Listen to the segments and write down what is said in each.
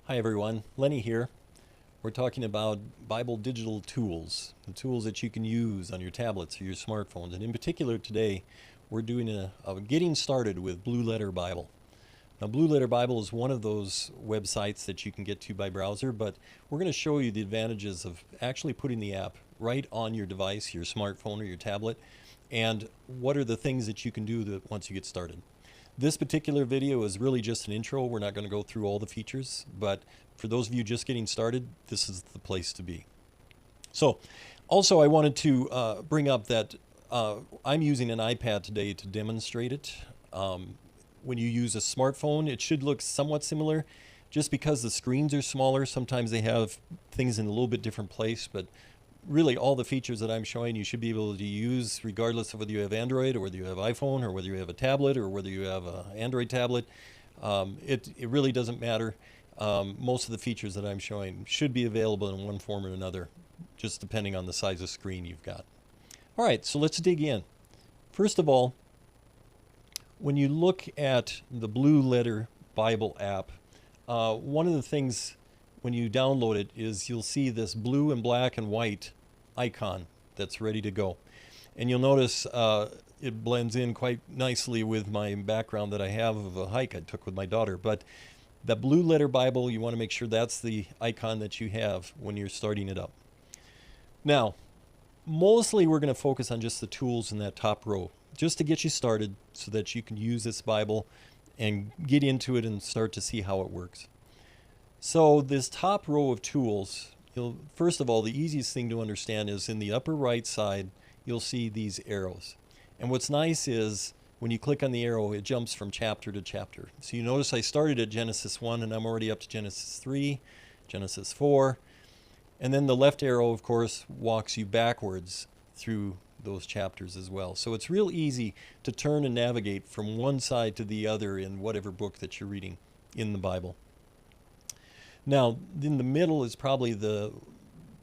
Hi everyone, Lenny here. We're talking about Bible digital tools, the tools that you can use on your tablets or your smartphones. And in particular today, we're doing a getting started with Blue Letter Bible. Now Blue Letter Bible is one of those websites that you can get to by browser, but we're going to show you the advantages of actually putting the app right on your device, your smartphone or your tablet, and what are the things that you can do once you get started. This particular video is really just an intro. We're not going to go through all the features, but for those of you just getting started, this is the place to be. So, also I wanted to bring up that I'm using an iPad today to demonstrate it. When you use a smartphone, it should look somewhat similar. Just because the screens are smaller, sometimes they have things in a little bit different place, but really all the features that I'm showing you should be able to use regardless of whether you have Android or whether you have iPhone or whether you have a tablet or whether you have an Android tablet. It really doesn't matter. Most of the features that I'm showing should be available in one form or another, just depending on the size of screen you've got. All right, so let's dig in. First of all, when you look at the Blue Letter Bible app, one of the things when you download it is you'll see this blue and black and white icon that's ready to go. And you'll notice it blends in quite nicely with my background that I have of a hike I took with my daughter. But the Blue Letter Bible, you want to make sure that's the icon that you have when you're starting it up. Now, mostly we're going to focus on just the tools in that top row, just to get you started so that you can use this Bible and get into it and start to see how it works. So this top row of tools, first of all, the easiest thing to understand is in the upper right side, you'll see these arrows. And what's nice is when you click on the arrow, it jumps from chapter to chapter. So you notice I started at Genesis 1 and I'm already up to Genesis 3, Genesis 4. And then the left arrow, of course, walks you backwards through those chapters as well. So it's real easy to turn and navigate from one side to the other in whatever book that you're reading in the Bible. Now, in the middle is probably the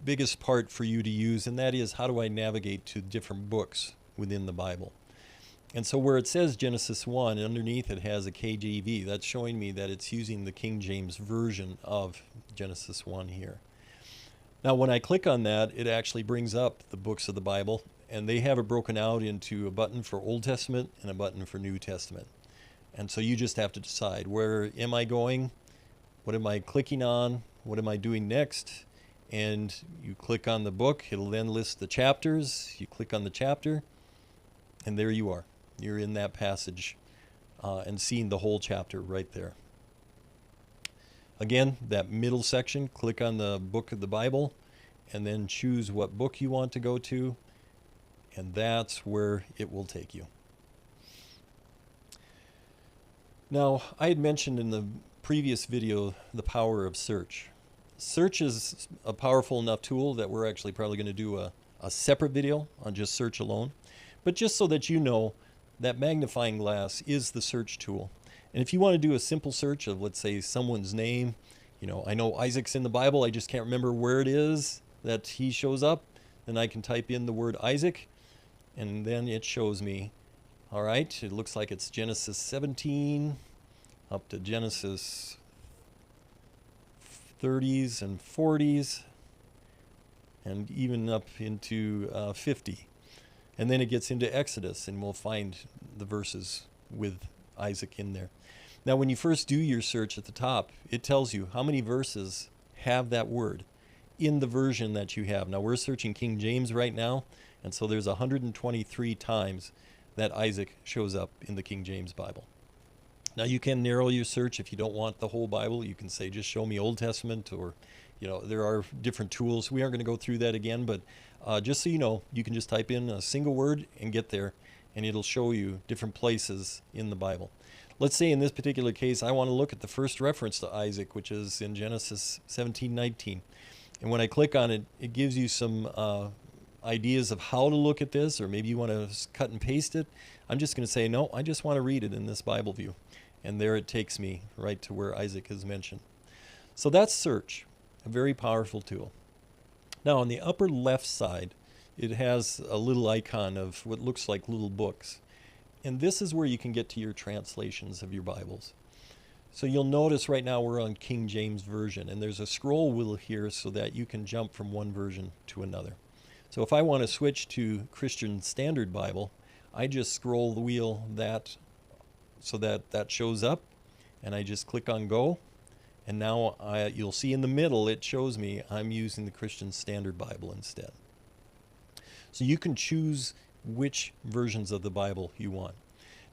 biggest part for you to use, and that is how do I navigate to different books within the Bible. And so where it says Genesis 1, underneath it has a KJV. That's showing me that it's using the King James Version of Genesis 1 here. Now, when I click on that, it actually brings up the books of the Bible, and they have it broken out into a button for Old Testament and a button for New Testament. And so you just have to decide, where am I going? What am I clicking on? What am I doing next? And you click on the book. It'll then list the chapters. You click on the chapter, and there you are. You're in that passage and seeing the whole chapter right there. Again, that middle section, click on the book of the Bible, and then choose what book you want to go to, and that's where it will take you. Now, I had mentioned in the previous video the power of search. Search is a powerful enough tool that we're actually probably going to do a separate video on just search alone. But just so that you know, that magnifying glass is the search tool. And if you want to do a simple search of, let's say, someone's name, I know Isaac's in the Bible, I just can't remember where it is that he shows up, then I can type in the word Isaac, and then it shows me. All right, it looks like it's Genesis 17 up to Genesis 30s and 40s, and even up into 50. And then it gets into Exodus, and we'll find the verses with Isaac in there. Now, when you first do your search at the top, it tells you how many verses have that word in the version that you have. Now, we're searching King James right now, and so there's 123 times that Isaac shows up in the King James Bible. Now, you can narrow your search if you don't want the whole Bible. You can say, just show me Old Testament, or, there are different tools. We aren't going to go through that again, but just so you know, you can just type in a single word and get there, and it'll show you different places in the Bible. Let's say in this particular case, I want to look at the first reference to Isaac, which is in Genesis 17:19. And when I click on it, it gives you some ideas of how to look at this, or maybe you want to cut and paste it. I'm just going to say, no, I just want to read it in this Bible view. And there it takes me right to where Isaac is mentioned. So that's search, a very powerful tool. Now on the upper left side, it has a little icon of what looks like little books. And this is where you can get to your translations of your Bibles. So you'll notice right now we're on King James Version, and there's a scroll wheel here so that you can jump from one version to another. So if I want to switch to Christian Standard Bible, I just scroll the wheel so that shows up, and I just click on Go, and now you'll see in the middle it shows me I'm using the Christian Standard Bible instead. So you can choose which versions of the Bible you want.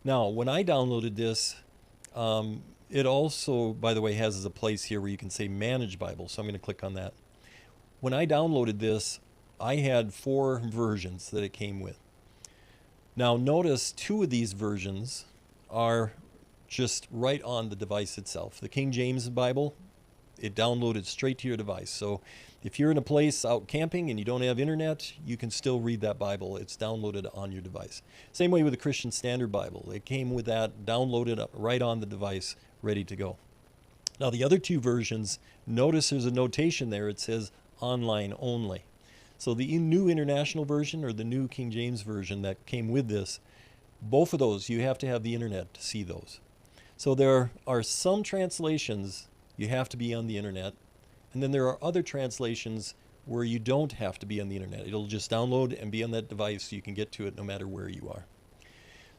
Now, when I downloaded this, it also, by the way, has a place here where you can say Manage Bible, so I'm going to click on that. When I downloaded this, I had 4 versions that it came with. Now notice 2 of these versions are just right on the device itself. The King James Bible, it downloaded straight to your device. So if you're in a place out camping and you don't have internet, you can still read that Bible. It's downloaded on your device. Same way with the Christian Standard Bible. It came with that downloaded up right on the device, ready to go. Now the other 2 versions, notice there's a notation there. It says online only. So the new international version or the new King James version that came with this, both of those, you have to have the internet to see those. So there are some translations you have to be on the internet, and then there are other translations where you don't have to be on the internet. It'll just download and be on that device so you can get to it no matter where you are.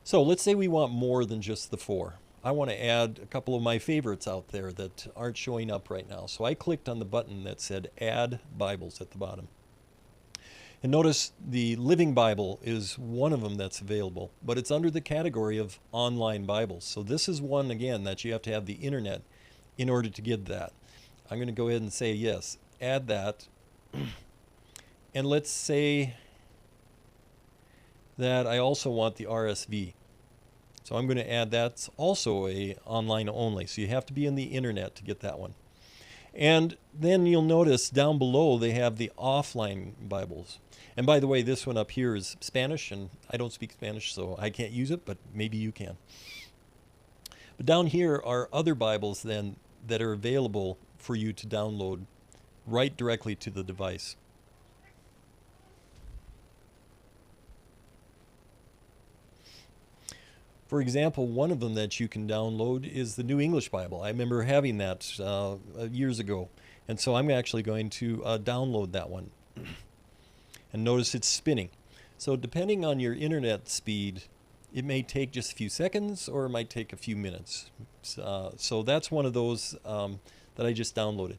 So let's say we want more than just the 4. I want to add a couple of my favorites out there that aren't showing up right now. So I clicked on the button that said Add Bibles at the bottom. And notice the Living Bible is one of them that's available, but it's under the category of online Bibles. So this is one, again, that you have to have the internet in order to get that. I'm going to go ahead and say yes, add that. And let's say that I also want the RSV. So I'm going to add that's also a online only. So you have to be in the internet to get that one. And then you'll notice down below they have the offline Bibles. And by the way, this one up here is Spanish, and I don't speak Spanish, so I can't use it, but maybe you can. But down here are other Bibles then that are available for you to download right directly to the device. For example, one of them that you can download is the New English Bible. I remember having that years ago, and so I'm actually going to download that one. And notice it's spinning. So depending on your internet speed, it may take just a few seconds or it might take a few minutes. So that's one of those that I just downloaded.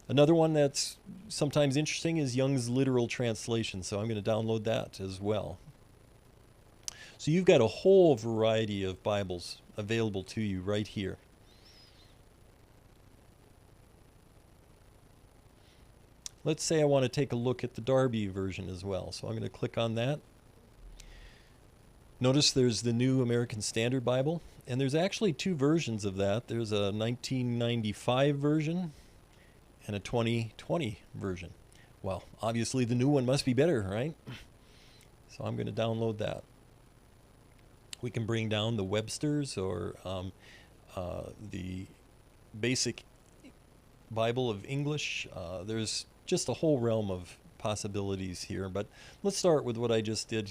Another one that's sometimes interesting is Young's Literal Translation, so I'm going to download that as well. So you've got a whole variety of Bibles available to you right here. Let's say I want to take a look at the Darby version as well. So I'm going to click on that. Notice there's the New American Standard Bible, and there's actually 2 versions of that. There's a 1995 version and a 2020 version. Well, obviously the new one must be better, right? So I'm going to download that. We can bring down the Webster's or the Basic Bible of English. There's just a whole realm of possibilities here, but let's start with what I just did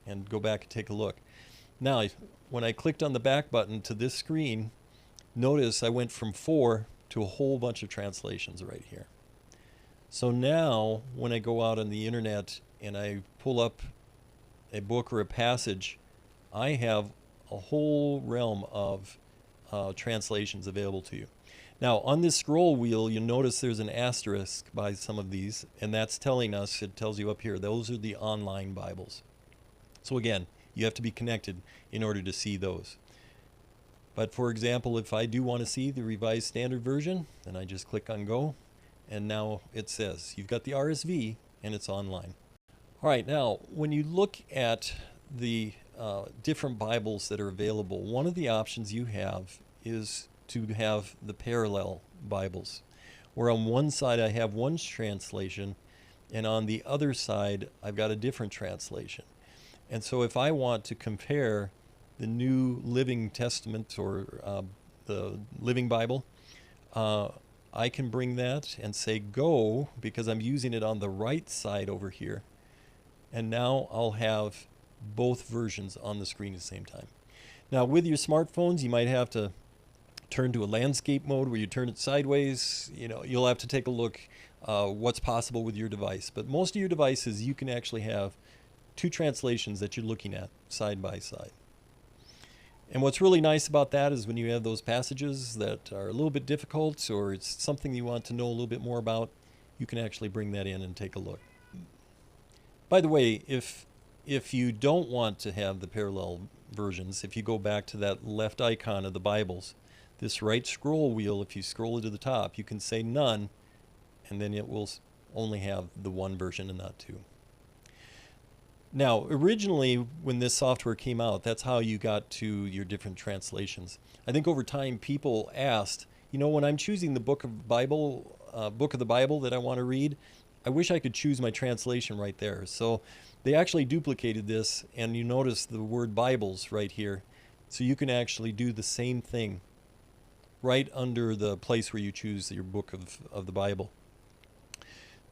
and go back and take a look. Now, when I clicked on the back button to this screen, notice I went from 4 to a whole bunch of translations right here. So now, when I go out on the internet and I pull up a book or a passage, I have a whole realm of translations available to you. Now, on this scroll wheel, you'll notice there's an asterisk by some of these, and that's telling us, it tells you up here, those are the online Bibles. So again, you have to be connected in order to see those. But for example, if I do want to see the Revised Standard Version, then I just click on Go, and now it says you've got the RSV, and it's online. All right, now, when you look at the different Bibles that are available, one of the options you have is to have the parallel Bibles, where on one side I have one translation and on the other side I've got a different translation. And so if I want to compare the New Living Testament or the Living Bible, I can bring that and say go, because I'm using it on the right side over here, and now I'll have both versions on the screen at the same time. Now with your smartphones, you might have to turn to a landscape mode where you turn it sideways, you'll have to take a look what's possible with your device. But most of your devices, you can actually have two translations that you're looking at side by side. And what's really nice about that is when you have those passages that are a little bit difficult, or it's something you want to know a little bit more about, you can actually bring that in and take a look. By the way, if you don't want to have the parallel versions, if you go back to that left icon of the Bibles, this right scroll wheel, if you scroll it to the top, you can say none, and then it will only have the one version and not two. Now, originally, when this software came out, that's how you got to your different translations. I think over time, people asked, when I'm choosing the book of the Bible that I want to read, I wish I could choose my translation right there. So they actually duplicated this, and you notice the word Bibles right here. So you can actually do the same thing right under the place where you choose your book of the Bible.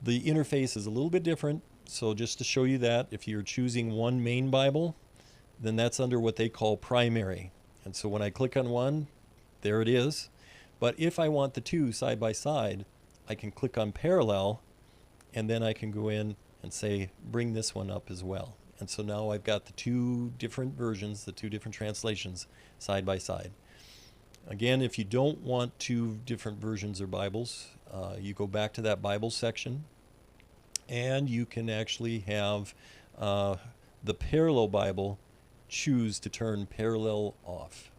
The interface is a little bit different. So just to show you that, if you're choosing one main Bible, then that's under what they call primary. And so when I click on one, there it is. But if I want the two side by side, I can click on parallel, and then I can go in and say, bring this one up as well. And so now I've got the two different versions, the two different translations side by side. Again, if you don't want two different versions of Bibles, you go back to that Bible section, and you can actually have the parallel Bible choose to turn parallel off.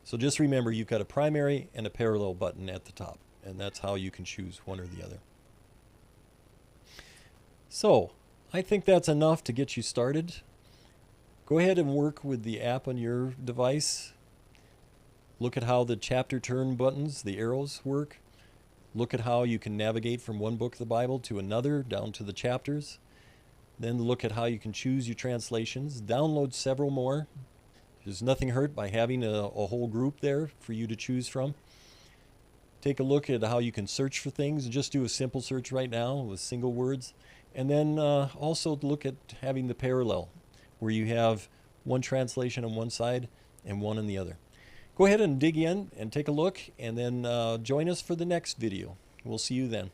So just remember, you've got a primary and a parallel button at the top, and that's how you can choose one or the other. So I think that's enough to get you started. Go ahead and work with the app on your device. Look at how the chapter turn buttons, the arrows, work. Look at how you can navigate from one book of the Bible to another, down to the chapters. Then look at how you can choose your translations. Download several more. There's nothing hurt by having a whole group there for you to choose from. Take a look at how you can search for things. Just do a simple search right now with single words. And then also look at having the parallel, where you have one translation on one side and one on the other. Go ahead and dig in and take a look, and then join us for the next video. We'll see you then.